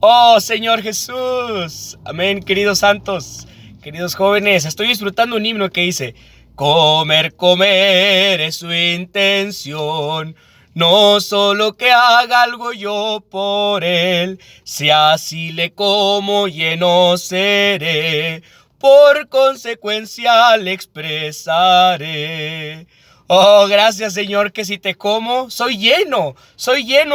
Oh Señor Jesús. Amén, queridos santos, queridos jóvenes. Estoy disfrutando un himno que dice: comer, comer es su intención, no solo que haga algo yo por él, si así le como lleno seré, por consecuencia le expresaré. Oh, gracias Señor, que si te como, soy lleno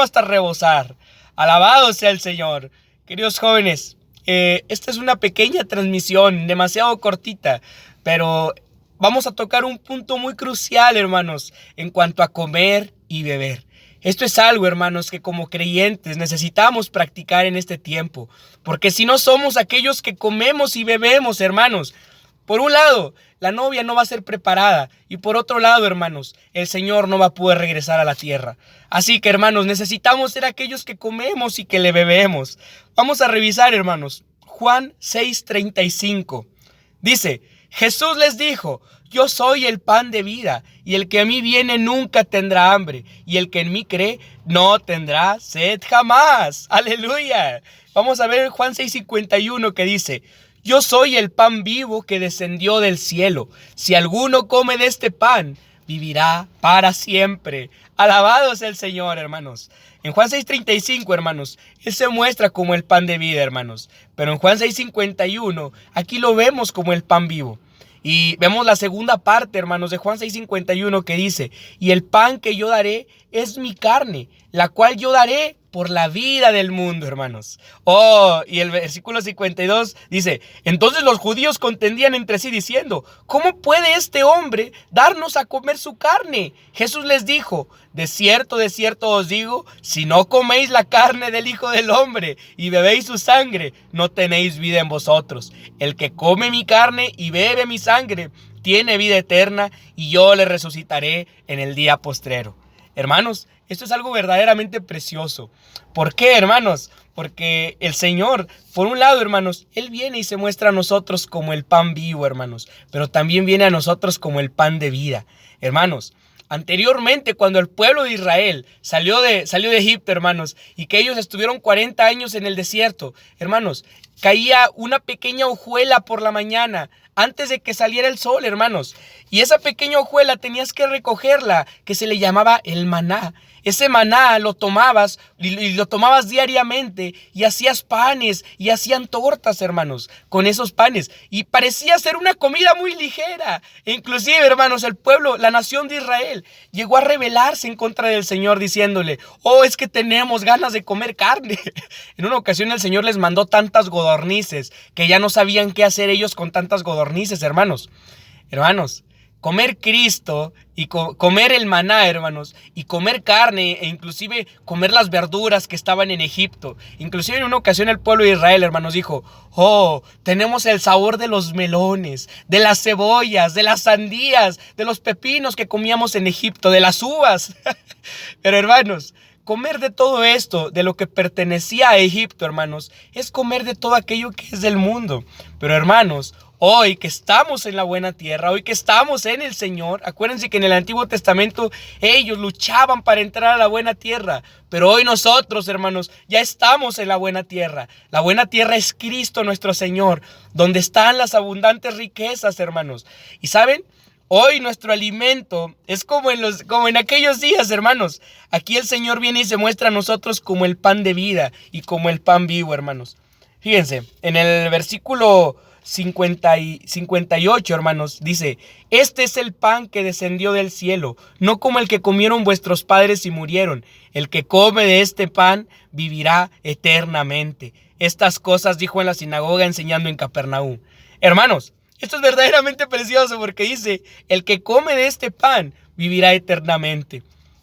hasta rebosar. Alabado sea el Señor. Queridos jóvenes, esta es una pequeña transmisión, demasiado cortita, pero vamos a tocar un punto muy crucial, hermanos, en cuanto a comer y beber. Esto es algo, hermanos, que como creyentes necesitamos practicar en este tiempo, porque si no somos aquellos que comemos y bebemos, hermanos, por un lado, la novia no va a ser preparada y por otro lado, hermanos, el Señor no va a poder regresar a la tierra. Así que, hermanos, necesitamos ser aquellos que comemos y que le bebemos. Vamos a revisar, hermanos, Juan 6:35. Dice: Jesús les dijo: yo soy el pan de vida, y el que a mí viene nunca tendrá hambre, y el que en mí cree no tendrá sed jamás. ¡Aleluya! Vamos a ver Juan 6:51 que dice: yo soy el pan vivo que descendió del cielo. Si alguno come de este pan, vivirá para siempre. Alabado sea el Señor, hermanos. En Juan 6:35, hermanos, Él se muestra como el pan de vida, hermanos. Pero en Juan 6:51, aquí lo vemos como el pan vivo. Y vemos la segunda parte, hermanos, de Juan 6:51 que dice: y el pan que yo daré es mi carne, la cual yo daré por la vida del mundo, hermanos. Oh, y el versículo 52 dice: entonces los judíos contendían entre sí diciendo: ¿cómo puede este hombre darnos a comer su carne? Jesús les dijo: de cierto os digo, si no coméis la carne del Hijo del Hombre y bebéis su sangre, no tenéis vida en vosotros. El que come mi carne y bebe mi sangre tiene vida eterna, y yo le resucitaré en el día postrero. Hermanos, esto es algo verdaderamente precioso. ¿Por qué, hermanos? Porque el Señor, por un lado, hermanos, Él viene y se muestra a nosotros como el pan vivo, hermanos, pero también viene a nosotros como el pan de vida. Hermanos, anteriormente, cuando el pueblo de Israel salió de Egipto, hermanos, y que ellos estuvieron 40 años en el desierto, hermanos, caía una pequeña hojuela por la mañana antes de que saliera el sol, hermanos. Y esa pequeña hojuela tenías que recogerla, que se le llamaba el maná. Ese maná lo tomabas y lo tomabas diariamente y hacías panes y hacían tortas, hermanos, con esos panes. Y parecía ser una comida muy ligera. E inclusive, hermanos, el pueblo, la nación de Israel, llegó a rebelarse en contra del Señor diciéndole: oh, es que tenemos ganas de comer carne. En una ocasión el Señor les mandó tantas codornices que ya no sabían qué hacer ellos con tantas codornices, hermanos. Hermanos, comer Cristo y comer el maná, hermanos, y comer carne e inclusive comer las verduras que estaban en Egipto. Inclusive en una ocasión el pueblo de Israel, hermanos, dijo: oh, tenemos el sabor de los melones, de las cebollas, de las sandías, de los pepinos que comíamos en Egipto, de las uvas. Pero, hermanos, comer de todo esto, de lo que pertenecía a Egipto, hermanos, es comer de todo aquello que es del mundo. Pero, hermanos, hoy que estamos en la buena tierra, hoy que estamos en el Señor, acuérdense que en el Antiguo Testamento ellos luchaban para entrar a la buena tierra, pero hoy nosotros, hermanos, ya estamos en la buena tierra. La buena tierra es Cristo nuestro Señor, donde están las abundantes riquezas, hermanos. ¿Y saben? Hoy nuestro alimento es como en aquellos días, hermanos. Aquí el Señor viene y se muestra a nosotros como el pan de vida y como el pan vivo, hermanos. Fíjense, en el versículo 58, hermanos, dice: este es el pan que descendió del cielo, no como el que comieron vuestros padres y murieron. El que come de este pan vivirá eternamente. Estas cosas dijo en la sinagoga enseñando en Capernaum. Hermanos, esto es verdaderamente precioso porque dice: el que come de este pan vivirá eternamente.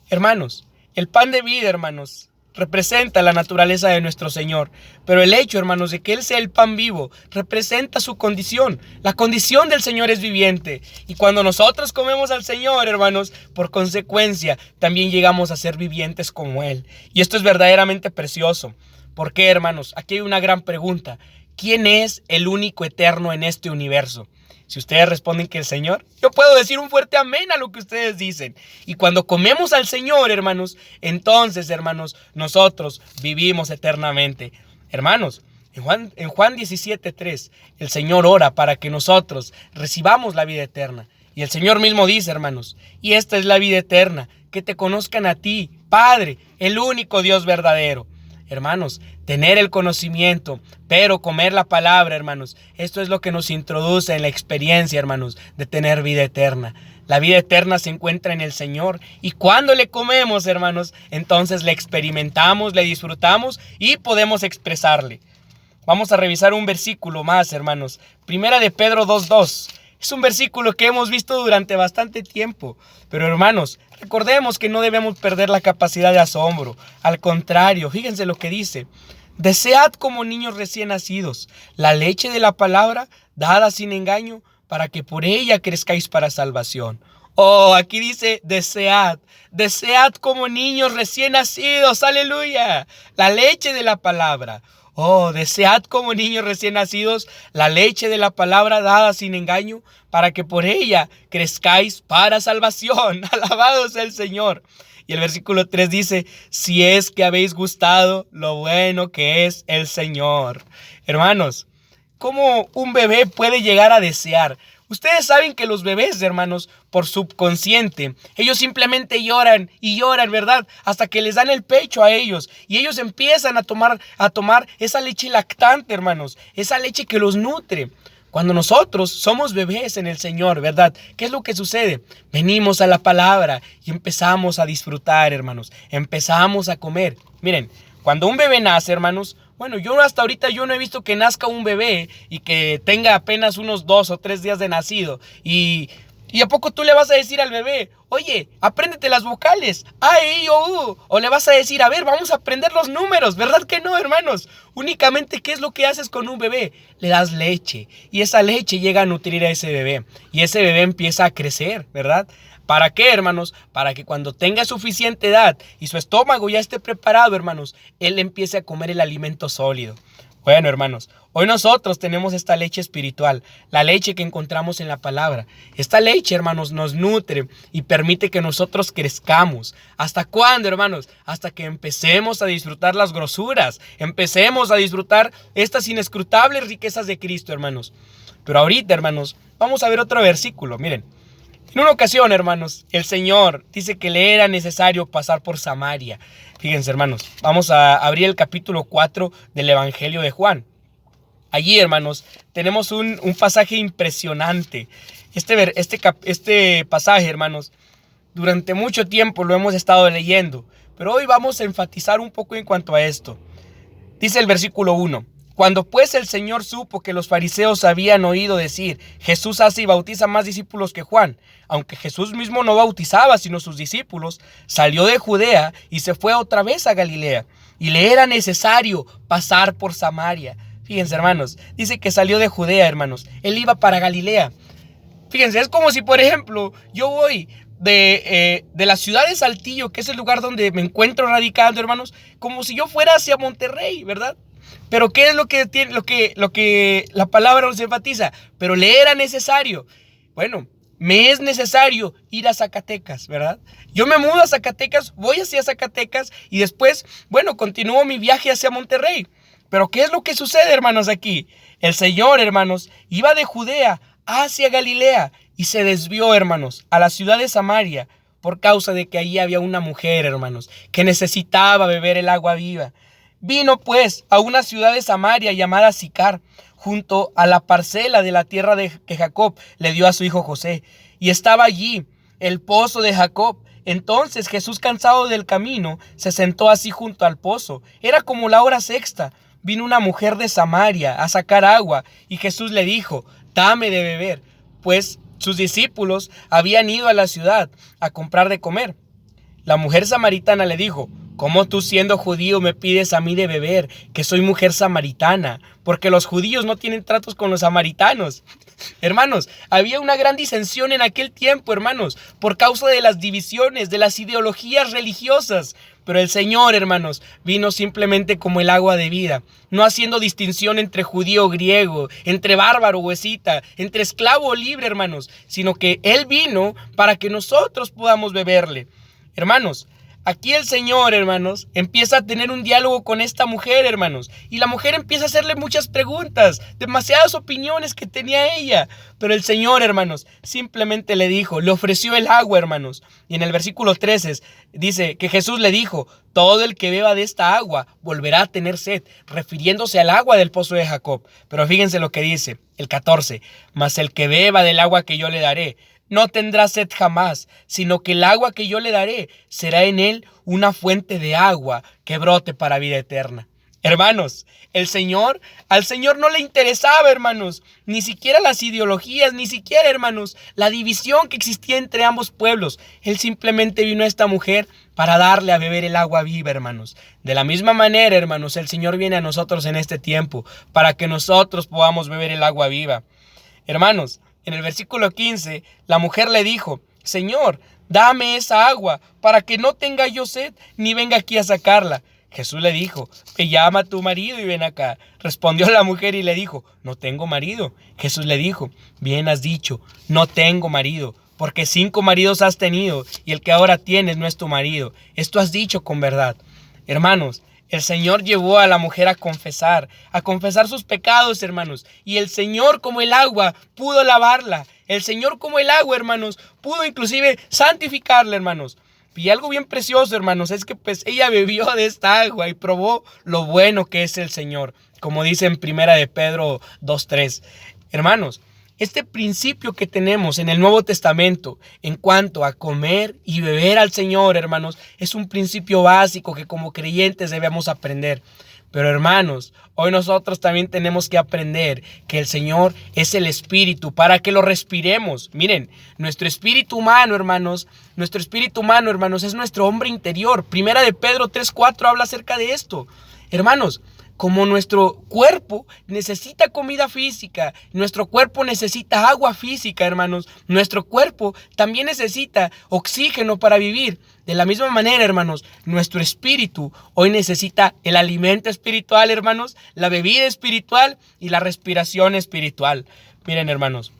Hermanos, el pan de vida, hermanos, representa la naturaleza de nuestro Señor. Pero el hecho, hermanos, de que Él sea el pan vivo, representa su condición. La condición del Señor es viviente. Y cuando nosotros comemos al Señor, hermanos, por consecuencia, también llegamos a ser vivientes como Él. Y esto es verdaderamente precioso. ¿Por qué, hermanos? Aquí hay una gran pregunta. ¿Quién es el único eterno en este universo? Si ustedes responden que el Señor, yo puedo decir un fuerte amén a lo que ustedes dicen. Y cuando comemos al Señor, hermanos, entonces, hermanos, nosotros vivimos eternamente. Hermanos, en Juan 17:3, el Señor ora para que nosotros recibamos la vida eterna. Y el Señor mismo dice, hermanos, y esta es la vida eterna, que te conozcan a ti, Padre, el único Dios verdadero. Hermanos, tener el conocimiento, pero comer la palabra, hermanos, esto es lo que nos introduce en la experiencia, hermanos, de tener vida eterna. La vida eterna se encuentra en el Señor, y cuando le comemos, hermanos, entonces le experimentamos, le disfrutamos y podemos expresarle. Vamos a revisar un versículo más, hermanos. Primera de Pedro 2:2. Es un versículo que hemos visto durante bastante tiempo. Pero, hermanos, recordemos que no debemos perder la capacidad de asombro. Al contrario, fíjense lo que dice. Desead como niños recién nacidos la leche de la palabra dada sin engaño, para que por ella crezcáis para salvación. Oh, aquí dice desead como niños recién nacidos, aleluya, la leche de la palabra. Oh, desead como niños recién nacidos la leche de la palabra dada sin engaño, para que por ella crezcáis para salvación. Alabado sea el Señor. Y el versículo 3 dice, si es que habéis gustado lo bueno que es el Señor. Hermanos, ¿cómo un bebé puede llegar a desear? Ustedes saben que los bebés, hermanos, por subconsciente, ellos simplemente lloran y lloran, ¿verdad? Hasta que les dan el pecho a ellos y ellos empiezan a tomar esa leche lactante, hermanos, esa leche que los nutre. Cuando nosotros somos bebés en el Señor, ¿verdad? ¿Qué es lo que sucede? Venimos a la palabra y empezamos a disfrutar, hermanos. Empezamos a comer. Miren, cuando un bebé nace, hermanos, bueno, yo hasta ahorita no he visto que nazca un bebé y que tenga apenas unos 2 o 3 días de nacido. ¿Y a poco tú le vas a decir al bebé, oye, apréndete las vocales, A, E, I, O, U? O le vas a decir, a ver, vamos a aprender los números, ¿verdad que no, hermanos? Únicamente, ¿qué es lo que haces con un bebé? Le das leche y esa leche llega a nutrir a ese bebé y ese bebé empieza a crecer, ¿verdad? ¿Para qué, hermanos? Para que cuando tenga suficiente edad y su estómago ya esté preparado, hermanos, él empiece a comer el alimento sólido. Bueno, hermanos, hoy nosotros tenemos esta leche espiritual, la leche que encontramos en la palabra. Esta leche, hermanos, nos nutre y permite que nosotros crezcamos. ¿Hasta cuándo, hermanos? Hasta que empecemos a disfrutar las grosuras, empecemos a disfrutar estas inescrutables riquezas de Cristo, hermanos. Pero ahorita, hermanos, vamos a ver otro versículo, miren. En una ocasión, hermanos, el Señor dice que le era necesario pasar por Samaria. Fíjense, hermanos, vamos a abrir el capítulo 4 del Evangelio de Juan. Allí, hermanos, tenemos un pasaje impresionante. Este pasaje, hermanos, durante mucho tiempo lo hemos estado leyendo, pero hoy vamos a enfatizar un poco en cuanto a esto. Dice el versículo 1. Cuando pues el Señor supo que los fariseos habían oído decir, Jesús hace y bautiza más discípulos que Juan, aunque Jesús mismo no bautizaba sino sus discípulos, salió de Judea y se fue otra vez a Galilea, y le era necesario pasar por Samaria. Fíjense, hermanos, dice que salió de Judea, hermanos, él iba para Galilea. Fíjense, es como si, por ejemplo, yo voy de la ciudad de Saltillo, que es el lugar donde me encuentro radicando, hermanos, como si yo fuera hacia Monterrey, ¿verdad? Pero ¿qué es lo que la palabra nos enfatiza? Pero le era necesario. Bueno, me es necesario ir a Zacatecas, ¿verdad? Yo me mudo a Zacatecas, voy hacia Zacatecas y después, bueno, continúo mi viaje hacia Monterrey. Pero ¿qué es lo que sucede, hermanos, aquí? El Señor, hermanos, iba de Judea hacia Galilea y se desvió, hermanos, a la ciudad de Samaria por causa de que allí había una mujer, hermanos, que necesitaba beber el agua viva. Vino pues a una ciudad de Samaria llamada Sicar, junto a la parcela de la tierra que Jacob le dio a su hijo José. Y estaba allí el pozo de Jacob. Entonces Jesús, cansado del camino, se sentó así junto al pozo. Era como la hora sexta. Vino una mujer de Samaria a sacar agua, y Jesús le dijo, dame de beber, pues sus discípulos habían ido a la ciudad a comprar de comer. La mujer samaritana le dijo, ¿cómo tú siendo judío me pides a mí de beber, que soy mujer samaritana? Porque los judíos no tienen tratos con los samaritanos. Hermanos, había una gran disensión en aquel tiempo, hermanos, por causa de las divisiones, de las ideologías religiosas. Pero el Señor, hermanos, vino simplemente como el agua de vida, no haciendo distinción entre judío o griego, entre bárbaro o escita, entre esclavo o libre, hermanos, sino que Él vino para que nosotros podamos beberle. Hermanos, Aquí el Señor, hermanos, empieza a tener un diálogo con esta mujer, hermanos. Y la mujer empieza a hacerle muchas preguntas, demasiadas opiniones que tenía ella. Pero el Señor, hermanos, simplemente le dijo, le ofreció el agua, hermanos. Y en el versículo 13 dice que Jesús le dijo, todo el que beba de esta agua volverá a tener sed, refiriéndose al agua del pozo de Jacob. Pero fíjense lo que dice, el 14, mas el que beba del agua que yo le daré, no tendrá sed jamás, sino que el agua que yo le daré será en él una fuente de agua que brote para vida eterna. Hermanos, al Señor no le interesaba, hermanos, ni siquiera las ideologías, ni siquiera, hermanos, la división que existía entre ambos pueblos. Él simplemente vino a esta mujer para darle a beber el agua viva, hermanos. De la misma manera, hermanos, el Señor viene a nosotros en este tiempo para que nosotros podamos beber el agua viva. Hermanos, en el versículo 15, la mujer le dijo, Señor, dame esa agua para que no tenga yo sed ni venga aquí a sacarla. Jesús le dijo, ve, llama a tu marido y ven acá. Respondió la mujer y le dijo, no tengo marido. Jesús le dijo, bien has dicho, no tengo marido, porque 5 maridos has tenido y el que ahora tienes no es tu marido. Esto has dicho con verdad. Hermanos, el Señor llevó a la mujer a confesar sus pecados, hermanos. Y el Señor, como el agua, pudo lavarla. El Señor, como el agua, hermanos, pudo inclusive santificarla, hermanos. Y algo bien precioso, hermanos, es que pues ella bebió de esta agua y probó lo bueno que es el Señor. Como dice en Primera de Pedro 2:3. Hermanos, este principio que tenemos en el Nuevo Testamento en cuanto a comer y beber al Señor, hermanos, es un principio básico que como creyentes debemos aprender. Pero hermanos, hoy nosotros también tenemos que aprender que el Señor es el Espíritu para que lo respiremos. Miren, nuestro espíritu humano, hermanos, es nuestro hombre interior. Primera de Pedro 3:4 habla acerca de esto. Hermanos, como nuestro cuerpo necesita comida física, nuestro cuerpo necesita agua física, hermanos, nuestro cuerpo también necesita oxígeno para vivir. De la misma manera, hermanos, nuestro espíritu hoy necesita el alimento espiritual, hermanos, la bebida espiritual y la respiración espiritual. Miren, hermanos,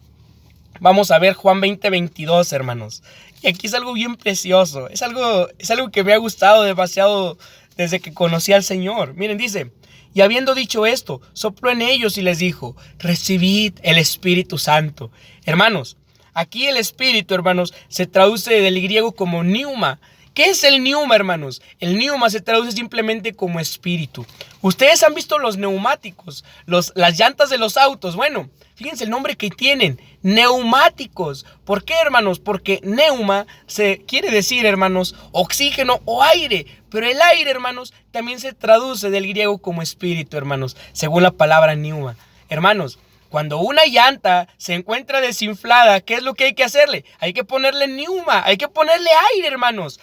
vamos a ver Juan 20:22, hermanos. Y aquí es algo bien precioso, es algo que me ha gustado demasiado desde que conocí al Señor. Miren, dice, y habiendo dicho esto, sopló en ellos y les dijo, recibid el Espíritu Santo. Hermanos, aquí el Espíritu, hermanos, se traduce del griego como pneuma. ¿Qué es el pneuma, hermanos? El pneuma se traduce simplemente como espíritu. Ustedes han visto los neumáticos, las llantas de los autos. Bueno, fíjense el nombre que tienen, neumáticos. ¿Por qué, hermanos? Porque neuma se quiere decir, hermanos, oxígeno o aire. Pero el aire, hermanos, también se traduce del griego como espíritu, hermanos, según la palabra pneuma. Hermanos, cuando una llanta se encuentra desinflada, ¿qué es lo que hay que hacerle? Hay que ponerle pneuma, hay que ponerle aire, hermanos.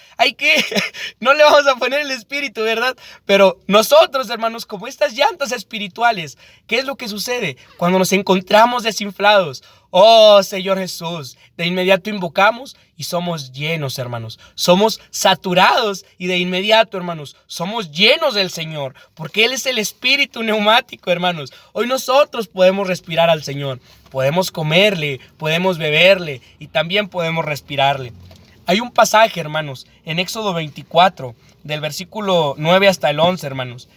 No le vamos a poner el espíritu, ¿verdad? Pero nosotros, hermanos, como estas llantas espirituales, ¿qué es lo que sucede cuando nos encontramos desinflados? Oh, Señor Jesús, de inmediato invocamos y somos llenos, hermanos. Somos saturados y de inmediato, hermanos, somos llenos del Señor, porque Él es el espíritu neumático, hermanos. Hoy nosotros podemos respirar al Señor, podemos comerle, podemos beberle y también podemos respirarle. Hay un pasaje, hermanos, en Éxodo 24, del versículo 9 hasta el 11, hermanos.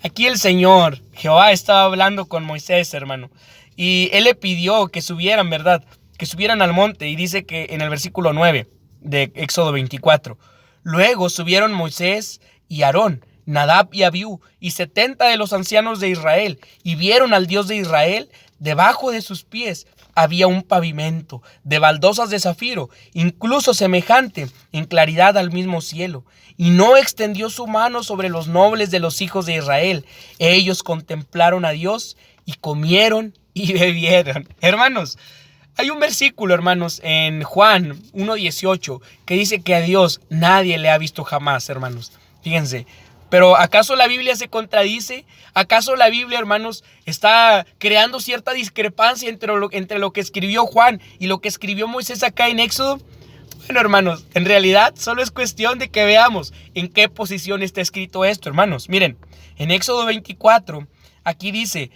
Aquí el Señor, Jehová, estaba hablando con Moisés, hermano. Y él le pidió que subieran, ¿verdad? Que subieran al monte. Y dice que en el versículo 9 de Éxodo 24. Luego subieron Moisés y Aarón, Nadab y Abiú, y 70 de los ancianos de Israel. Y vieron al Dios de Israel. Debajo de sus pies había un pavimento de baldosas de zafiro, incluso semejante en claridad al mismo cielo. Y no extendió su mano sobre los nobles de los hijos de Israel. Ellos contemplaron a Dios y comieron y bebieron. Hermanos, hay un versículo, hermanos, en Juan 1:18 que dice que a Dios nadie le ha visto jamás, hermanos. Fíjense, pero ¿acaso la Biblia se contradice? ¿Acaso la Biblia, hermanos, está creando cierta discrepancia entre lo que escribió Juan y lo que escribió Moisés acá en Éxodo? Bueno, hermanos, en realidad solo es cuestión de que veamos en qué posición está escrito esto, hermanos. Miren, en Éxodo 24, aquí dice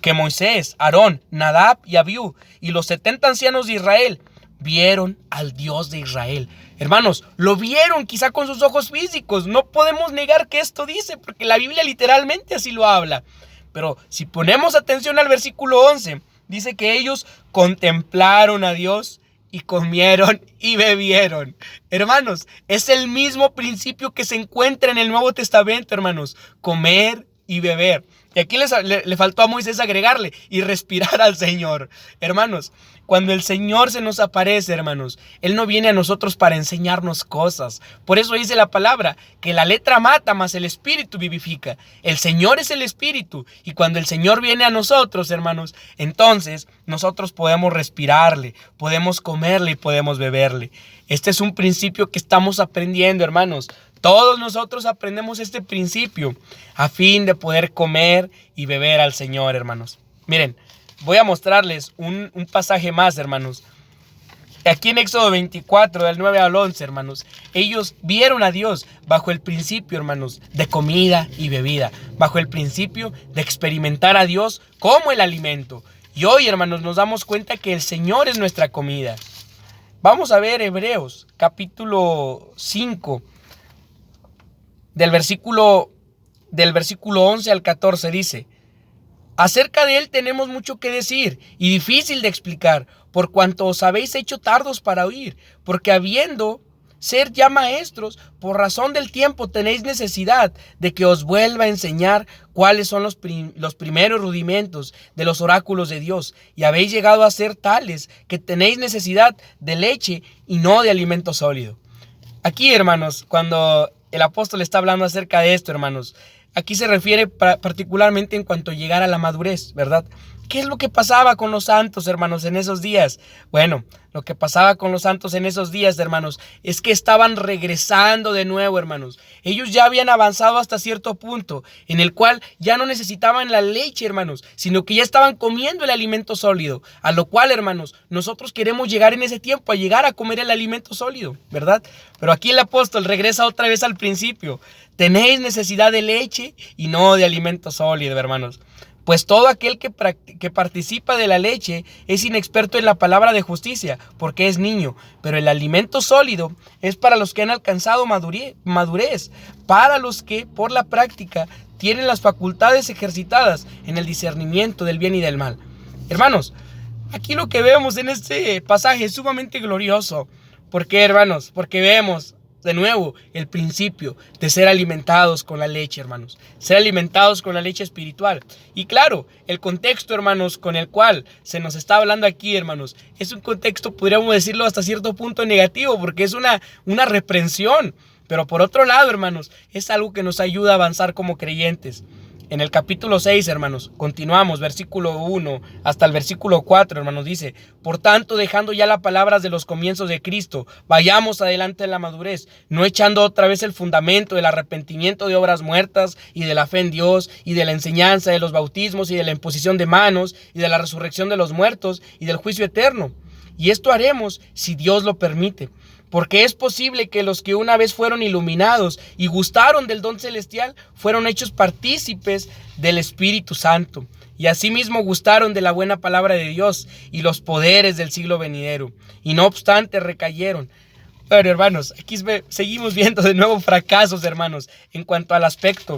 que Moisés, Aarón, Nadab y Abiú y los 70 ancianos de Israel vieron al Dios de Israel. Hermanos, lo vieron quizá con sus ojos físicos. No podemos negar que esto dice, porque la Biblia literalmente así lo habla. Pero si ponemos atención al versículo 11, dice que ellos contemplaron a Dios y comieron y bebieron. Hermanos, es el mismo principio que se encuentra en el Nuevo Testamento, hermanos. Comer y beber. Y aquí le faltó a Moisés agregarle y respirar al Señor. Hermanos, cuando el Señor se nos aparece, hermanos, Él no viene a nosotros para enseñarnos cosas. Por eso dice la palabra que la letra mata, mas el Espíritu vivifica. El Señor es el Espíritu. Y cuando el Señor viene a nosotros, hermanos, entonces nosotros podemos respirarle, podemos comerle y podemos beberle. Este es un principio que estamos aprendiendo, hermanos. Todos nosotros aprendemos este principio a fin de poder comer y beber al Señor, hermanos. Miren, voy a mostrarles un pasaje más, hermanos. Aquí en Éxodo 24, del 9 al 11, hermanos, ellos vieron a Dios bajo el principio, hermanos, de comida y bebida, bajo el principio de experimentar a Dios como el alimento. Y hoy, hermanos, nos damos cuenta que el Señor es nuestra comida. Vamos a ver Hebreos, capítulo 5, del versículo 11 al 14, dice: acerca de él tenemos mucho que decir y difícil de explicar, por cuanto os habéis hecho tardos para oír, porque habiendo ser ya maestros, por razón del tiempo tenéis necesidad de que os vuelva a enseñar cuáles son los primeros rudimentos de los oráculos de Dios, y habéis llegado a ser tales que tenéis necesidad de leche y no de alimento sólido. Aquí, hermanos, cuando el apóstol está hablando acerca de esto, hermanos, aquí se refiere particularmente en cuanto a llegar a la madurez, ¿verdad? ¿Qué es lo que pasaba con los santos, hermanos, en esos días? Bueno, lo que pasaba con los santos en esos días, hermanos, es que estaban regresando de nuevo, hermanos. Ellos ya habían avanzado hasta cierto punto en el cual ya no necesitaban la leche, hermanos, sino que ya estaban comiendo el alimento sólido. A lo cual, hermanos, nosotros queremos llegar en ese tiempo a llegar a comer el alimento sólido, ¿verdad? Pero aquí el apóstol regresa otra vez al principio. Tenéis necesidad de leche y no de alimento sólido, hermanos. Pues todo aquel que participa de la leche es inexperto en la palabra de justicia, porque es niño. Pero el alimento sólido es para los que han alcanzado madurez, para los que por la práctica tienen las facultades ejercitadas en el discernimiento del bien y del mal. Hermanos, aquí lo que vemos en este pasaje es sumamente glorioso. ¿Por qué, hermanos? Porque vemos de nuevo el principio de ser alimentados con la leche, hermanos. Ser alimentados con la leche espiritual. Y claro, el contexto, hermanos, con el cual se nos está hablando aquí, hermanos, es un contexto, podríamos decirlo hasta cierto punto negativo, porque es una reprensión. Pero por otro lado, hermanos, es algo que nos ayuda a avanzar como creyentes. En el capítulo 6, hermanos, continuamos, versículo 1 hasta el versículo 4, hermanos, dice: por tanto, dejando ya las palabras de los comienzos de Cristo, vayamos adelante en la madurez, no echando otra vez el fundamento del arrepentimiento de obras muertas y de la fe en Dios y de la enseñanza de los bautismos y de la imposición de manos y de la resurrección de los muertos y del juicio eterno. Y esto haremos si Dios lo permite. Porque es posible que los que una vez fueron iluminados y gustaron del don celestial fueron hechos partícipes del Espíritu Santo, y asimismo gustaron de la buena palabra de Dios y los poderes del siglo venidero, y no obstante recayeron. Pero, hermanos, aquí seguimos viendo de nuevo fracasos, hermanos, en cuanto al aspecto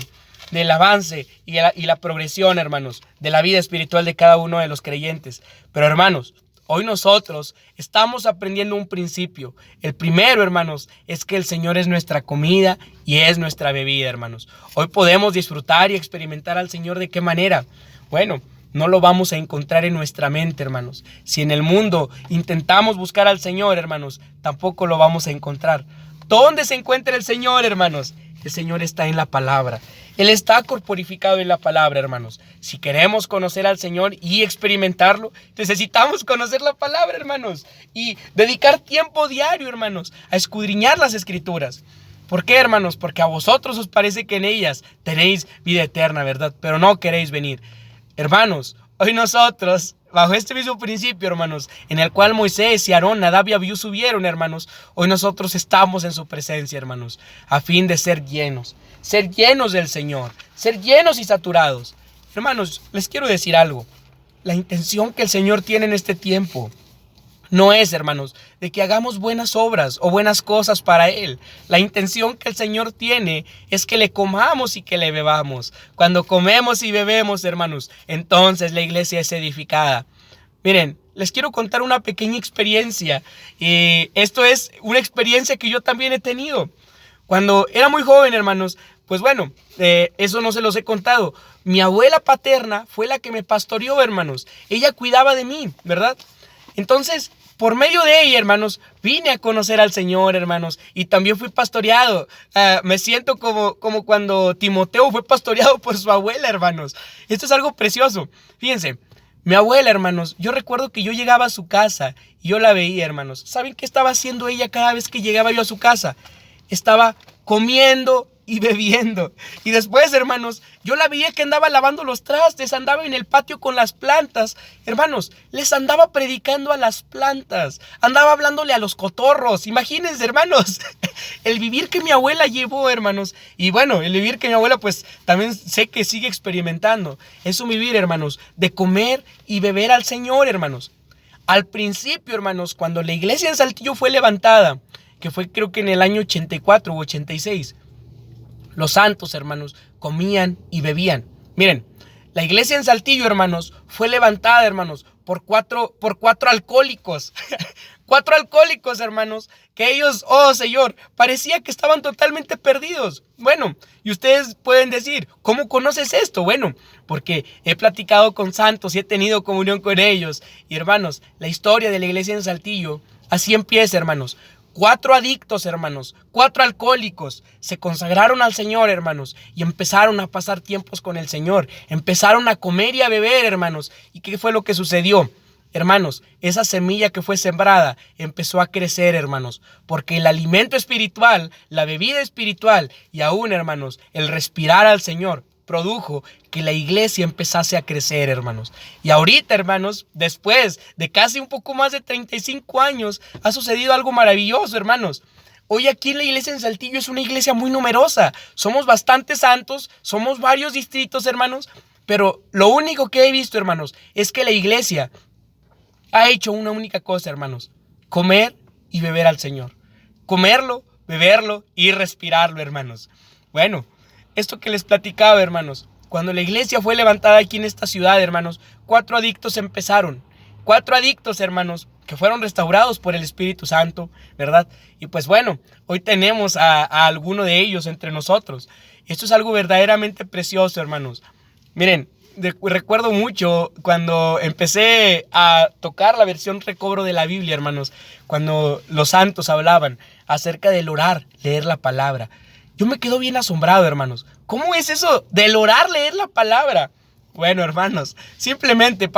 del avance y la progresión, hermanos, de la vida espiritual de cada uno de los creyentes. Pero, hermanos, hoy nosotros estamos aprendiendo un principio. El primero, hermanos, es que el Señor es nuestra comida y es nuestra bebida, hermanos. Hoy podemos disfrutar y experimentar al Señor. ¿De qué manera? Bueno, no lo vamos a encontrar en nuestra mente, hermanos. Si en el mundo intentamos buscar al Señor, hermanos, tampoco lo vamos a encontrar. ¿Dónde se encuentra el Señor, hermanos? El Señor está en la palabra. Él está corporificado en la palabra, hermanos. Si queremos conocer al Señor y experimentarlo, necesitamos conocer la palabra, hermanos. Y dedicar tiempo diario, hermanos, a escudriñar las Escrituras. ¿Por qué, hermanos? Porque a vosotros os parece que en ellas tenéis vida eterna, ¿verdad? Pero no queréis venir. Hermanos, hoy nosotros, bajo este mismo principio, hermanos, en el cual Moisés y Aarón, Nadab y Abiú subieron, hermanos, hoy nosotros estamos en su presencia, hermanos, a fin de ser llenos del Señor, ser llenos y saturados. Hermanos, les quiero decir algo. La intención que el Señor tiene en este tiempo No es, hermanos, de que hagamos buenas obras o buenas cosas para Él. La intención que el Señor tiene es que le comamos y que le bebamos. Cuando comemos y bebemos, hermanos, entonces la iglesia es edificada. Miren, les quiero contar una pequeña experiencia. Y esto es una experiencia que yo también he tenido. Cuando era muy joven, hermanos, pues bueno, eso no se los he contado. Mi abuela paterna fue la que me pastoreó, hermanos. Ella cuidaba de mí, ¿verdad? Entonces, por medio de ella, hermanos, vine a conocer al Señor, hermanos, y también fui pastoreado. Me siento como cuando Timoteo fue pastoreado por su abuela, hermanos. Esto es algo precioso. Fíjense, mi abuela, hermanos, yo recuerdo que yo llegaba a su casa y yo la veía, hermanos. ¿Saben qué estaba haciendo ella cada vez que llegaba yo a su casa? Estaba comiendo y bebiendo. Y después, hermanos, yo la veía que andaba lavando los trastes, andaba en el patio con las plantas. Hermanos, les andaba predicando a las plantas, andaba hablándole a los cotorros. Imagínense, hermanos, el vivir que mi abuela llevó, hermanos. Y bueno, el vivir que mi abuela pues también sé que sigue experimentando. Es un vivir, hermanos, de comer y beber al Señor, hermanos. Al principio, hermanos, cuando la iglesia en Saltillo fue levantada, que fue creo que en el año 84 u 86, los santos, hermanos, comían y bebían. Miren, la iglesia en Saltillo, hermanos, fue levantada, hermanos, por cuatro alcohólicos. Cuatro alcohólicos, hermanos, que ellos, oh Señor, parecía que estaban totalmente perdidos. Bueno, y ustedes pueden decir, ¿cómo conoces esto? Bueno, porque he platicado con santos y he tenido comunión con ellos. Y hermanos, la historia de la iglesia en Saltillo, así empieza, hermanos. Cuatro adictos, hermanos, cuatro alcohólicos, se consagraron al Señor, hermanos, y empezaron a pasar tiempos con el Señor. Empezaron a comer y a beber, hermanos. ¿Y qué fue lo que sucedió? Hermanos, esa semilla que fue sembrada empezó a crecer, hermanos, porque el alimento espiritual, la bebida espiritual y aún, hermanos, el respirar al Señor produjo que la iglesia empezase a crecer, hermanos. Y ahorita, hermanos, después de casi un poco más de 35 años, ha sucedido algo maravilloso, hermanos. Hoy aquí en la iglesia en Saltillo es una iglesia muy numerosa. Somos bastantes santos, somos varios distritos, hermanos. Pero lo único que he visto, hermanos, es que la iglesia ha hecho una única cosa, hermanos: comer y beber al Señor. Comerlo, beberlo y respirarlo, hermanos. Bueno, esto que les platicaba, hermanos, cuando la iglesia fue levantada aquí en esta ciudad, hermanos, cuatro adictos empezaron. Cuatro adictos, hermanos, que fueron restaurados por el Espíritu Santo, ¿verdad? Y pues bueno, hoy tenemos a alguno de ellos entre nosotros. Esto es algo verdaderamente precioso, hermanos. Miren, recuerdo mucho cuando empecé a tocar la versión recobro de la Biblia, hermanos, cuando los santos hablaban acerca del orar, leer la palabra. Yo me quedo bien asombrado, hermanos. ¿Cómo es eso del orar, leer la palabra? Bueno, hermanos, simplemente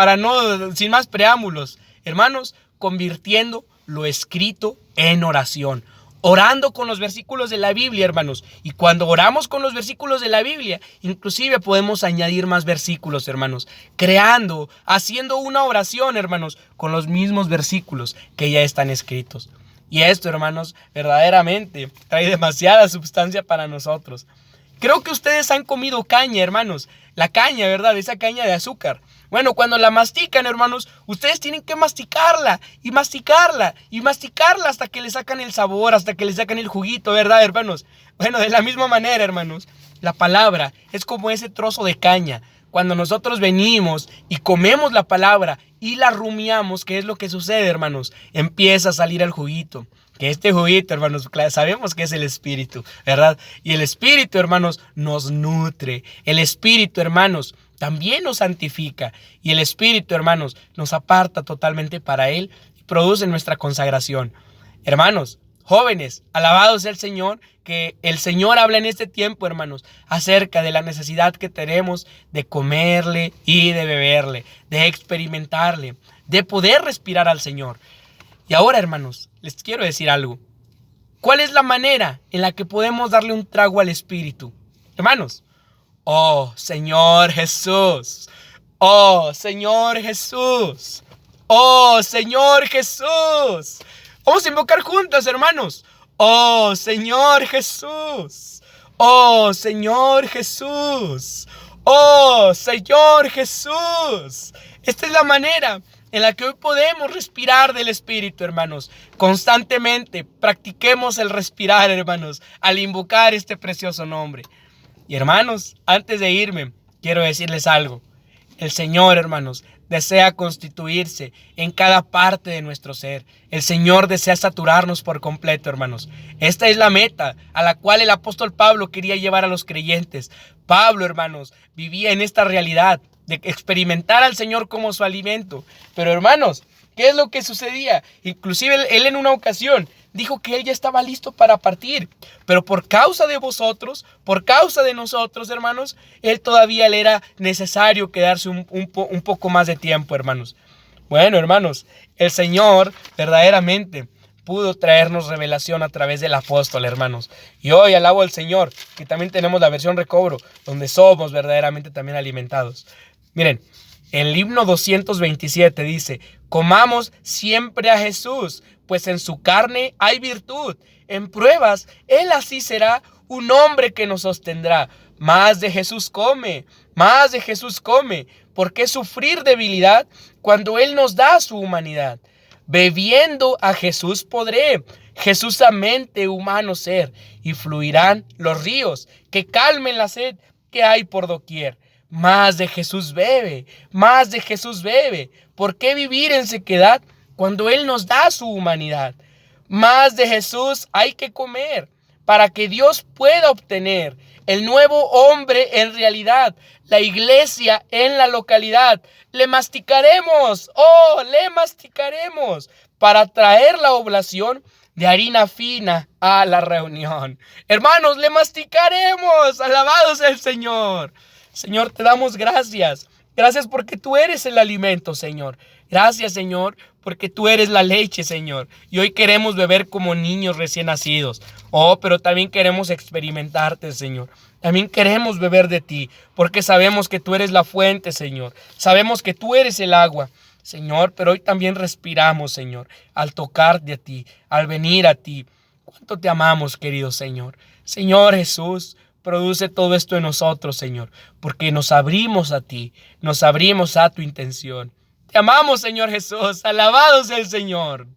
sin más preámbulos, hermanos, convirtiendo lo escrito en oración. Orando con los versículos de la Biblia, hermanos. Y cuando oramos con los versículos de la Biblia, inclusive podemos añadir más versículos, hermanos. Haciendo una oración, hermanos, con los mismos versículos que ya están escritos. Y esto, hermanos, verdaderamente trae demasiada sustancia para nosotros. Creo que ustedes han comido caña, hermanos. La caña, ¿verdad? Esa caña de azúcar. Bueno, cuando la mastican, hermanos, ustedes tienen que masticarla y masticarla y masticarla hasta que le sacan el sabor, hasta que le sacan el juguito, ¿verdad, hermanos? Bueno, de la misma manera, hermanos, la palabra es como ese trozo de caña. Cuando nosotros venimos y comemos la palabra y la rumiamos, ¿qué es lo que sucede, hermanos? Empieza a salir el juguito. Que este juguito, hermanos, sabemos que es el Espíritu, ¿verdad? Y el Espíritu, hermanos, nos nutre. El Espíritu, hermanos, también nos santifica. Y el Espíritu, hermanos, nos aparta totalmente para Él y produce nuestra consagración. Hermanos, jóvenes, alabado sea el Señor, que el Señor habla en este tiempo, hermanos, acerca de la necesidad que tenemos de comerle y de beberle, de experimentarle, de poder respirar al Señor. Y ahora, hermanos, les quiero decir algo. ¿Cuál es la manera en la que podemos darle un trago al Espíritu? Hermanos, oh Señor Jesús, oh Señor Jesús, oh Señor Jesús. Vamos a invocar juntos, hermanos. Oh Señor Jesús, oh Señor Jesús, oh Señor Jesús. Esta es la manera en la que hoy podemos respirar del Espíritu, hermanos. Constantemente practiquemos el respirar, hermanos, al invocar este precioso nombre. Y hermanos, antes de irme, quiero decirles algo. El Señor, hermanos, desea constituirse en cada parte de nuestro ser. El Señor desea saturarnos por completo, hermanos. Esta es la meta a la cual el apóstol Pablo quería llevar a los creyentes. Pablo, hermanos, vivía en esta realidad de experimentar al Señor como su alimento. Pero, hermanos, ¿qué es lo que sucedía? Inclusive él en una ocasión dijo que él ya estaba listo para partir, pero por causa de vosotros, por causa de nosotros, hermanos, él todavía le era necesario quedarse un poco más de tiempo, hermanos. Bueno, hermanos, el Señor verdaderamente pudo traernos revelación a través del apóstol, hermanos. Y hoy alabo al Señor, que también tenemos la versión recobro, donde somos verdaderamente también alimentados. Miren, el himno 227 dice: comamos siempre a Jesús, pues en su carne hay virtud. En pruebas, Él así será un hombre que nos sostendrá. Más de Jesús come, más de Jesús come. ¿Por qué sufrir debilidad cuando Él nos da su humanidad? Bebiendo a Jesús podré Jesúsamente humano ser, y fluirán los ríos que calmen la sed que hay por doquier. Más de Jesús bebe, más de Jesús bebe. ¿Por qué vivir en sequedad cuando Él nos da su humanidad? Más de Jesús hay que comer para que Dios pueda obtener el nuevo hombre en realidad, la iglesia en la localidad. Le masticaremos, le masticaremos para traer la oblación de harina fina a la reunión. Hermanos, le masticaremos. Alabado sea el Señor. Señor, te damos gracias. Gracias porque tú eres el alimento, Señor. Gracias, Señor, porque tú eres la leche, Señor. Y hoy queremos beber como niños recién nacidos. Pero también queremos experimentarte, Señor. También queremos beber de ti, porque sabemos que tú eres la fuente, Señor. Sabemos que tú eres el agua, Señor, pero hoy también respiramos, Señor, al tocar de ti, al venir a ti. ¿Cuánto te amamos, querido Señor? Señor Jesús, produce todo esto en nosotros, Señor, porque nos abrimos a ti, nos abrimos a tu intención. Te amamos, Señor Jesús. Alabado sea el Señor.